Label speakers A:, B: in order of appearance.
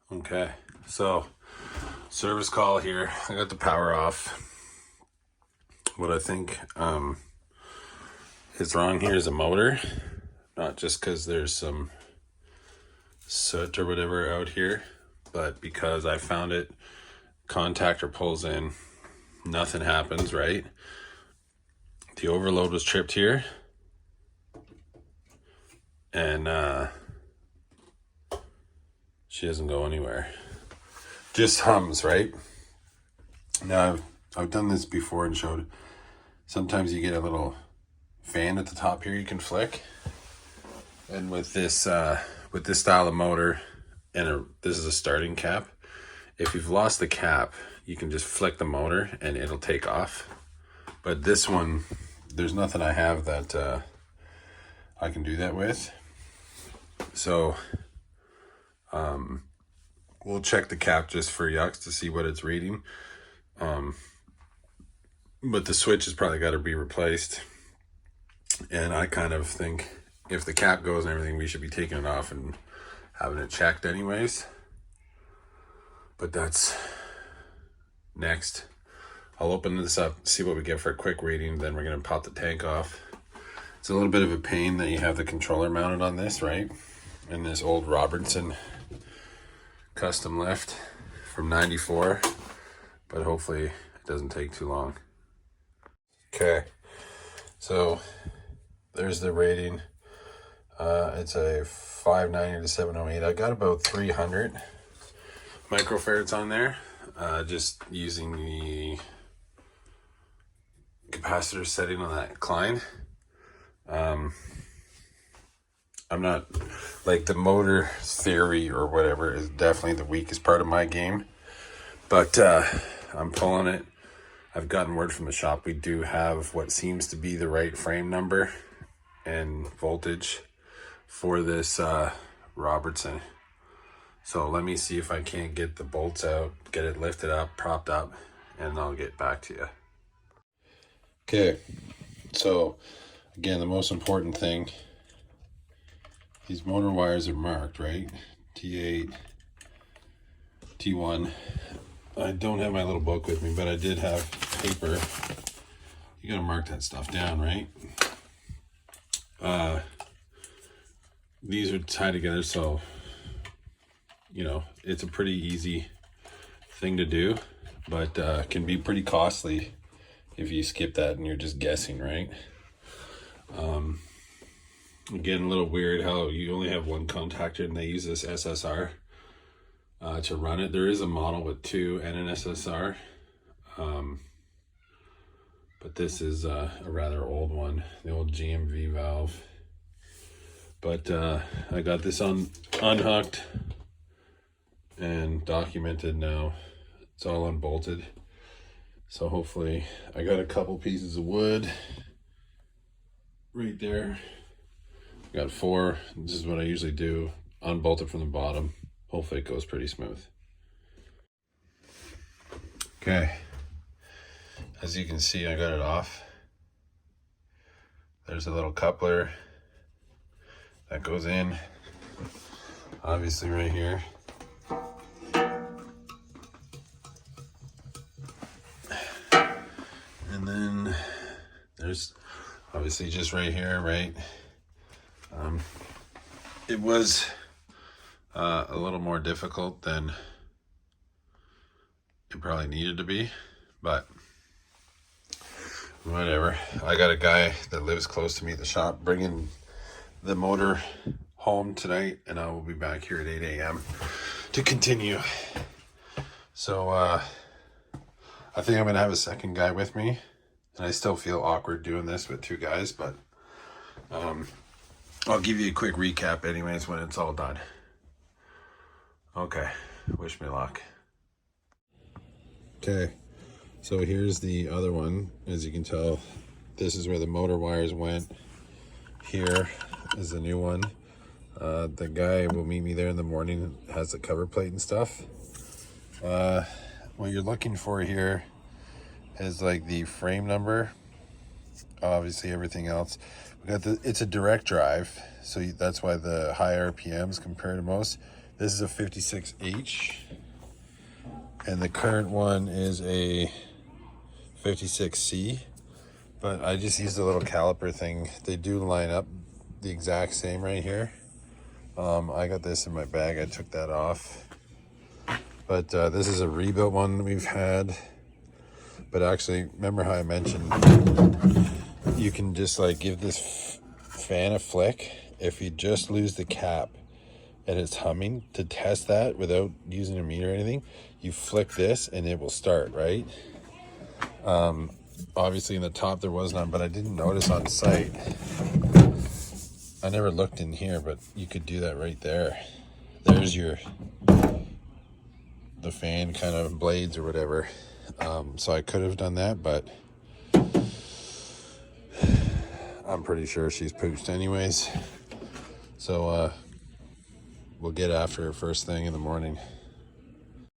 A: Okay, so service call here. I got the power off. What I think is wrong here is a motor, not just because there's some soot or whatever out here, but because I found it, contactor pulls in, nothing happens, right? The overload was tripped here, and she doesn't go anywhere. Just hums, right? Now, I've done this before and showed sometimes you get a little fan at the top here you can flick. And with this style of motor, and this is a starting cap, if you've lost the cap, you can just flick the motor and it'll take off. But this one, there's nothing I have that I can do that with. So we'll check the cap just for yucks to see what it's reading. But the switch has probably got to be replaced. And I kind of think if the cap goes and everything, we should be taking it off and having it checked anyways. But that's next. I'll open this up, see what we get for a quick reading, then we're going to pop the tank off. It's a little bit of a pain that you have the controller mounted on this, right? And this old Robertson custom lift from 94, but hopefully it doesn't take too long. Okay, so there's the rating. It's a 590 to 708. I got about 300 microfarads on there, just using the capacitor setting on that Klein. I'm not, like, the motor theory or whatever is definitely the weakest part of my game, but I'm pulling it. I've gotten word from the shop we do have what seems to be the right frame number and voltage for this Robertson. So let me see if I can't get the bolts out, get it lifted up, propped up, and I'll get back to you. Okay, so again, the most important thing, these motor wires are marked, right? T8, T1. I don't have my little book with me, but I did have paper. You gotta mark that stuff down, right? These are tied together, so you know it's a pretty easy thing to do, but can be pretty costly if you skip that and you're just guessing, right? Again, a little weird how you only have one contactor and they use this SSR to run it. There is a model with two and an SSR, but this is a rather old one, the old GMV valve. But I got this unhooked and documented now. It's all unbolted. So hopefully, I got a couple pieces of wood right there. Got 4. This is what I usually do. Unbolt it from the bottom. Hopefully it goes pretty smooth. Okay. As you can see, I got it off. There's a little coupler that goes in, obviously right here. And then there's obviously just right here, right? It was a little more difficult than it probably needed to be, but whatever. I got a guy that lives close to me at the shop bringing the motor home tonight, and I will be back here at 8 a.m. to continue. So I think I'm gonna have a second guy with me, and I still feel awkward doing this with 2 guys, but I'll give you a quick recap anyways when it's all done. Okay, wish me luck. Okay, so here's the other one. As you can tell, this is where the motor wires went. Here is the new one. The guy will meet me there in the morning, has the cover plate and stuff. What you're looking for here is like the frame number. Obviously everything else. We got it's a direct drive, so that's why the high RPMs compared to most. This is a 56H, and the current one is a 56C, but I just used a little caliper thing. They do line up the exact same right here. I got this in my bag. I took that off. But this is a rebuilt one that we've had. But actually, remember how I mentioned you can just like give this fan a flick. If you just lose the cap and it's humming, to test that without using a meter or anything, you flick this and it will start, right? Obviously in the top there was none, but I didn't notice on site. I never looked in here, but you could do that right there. There's the fan kind of blades or whatever. So I could have done that, but I'm pretty sure she's pooched anyways. So we'll get after her first thing in the morning.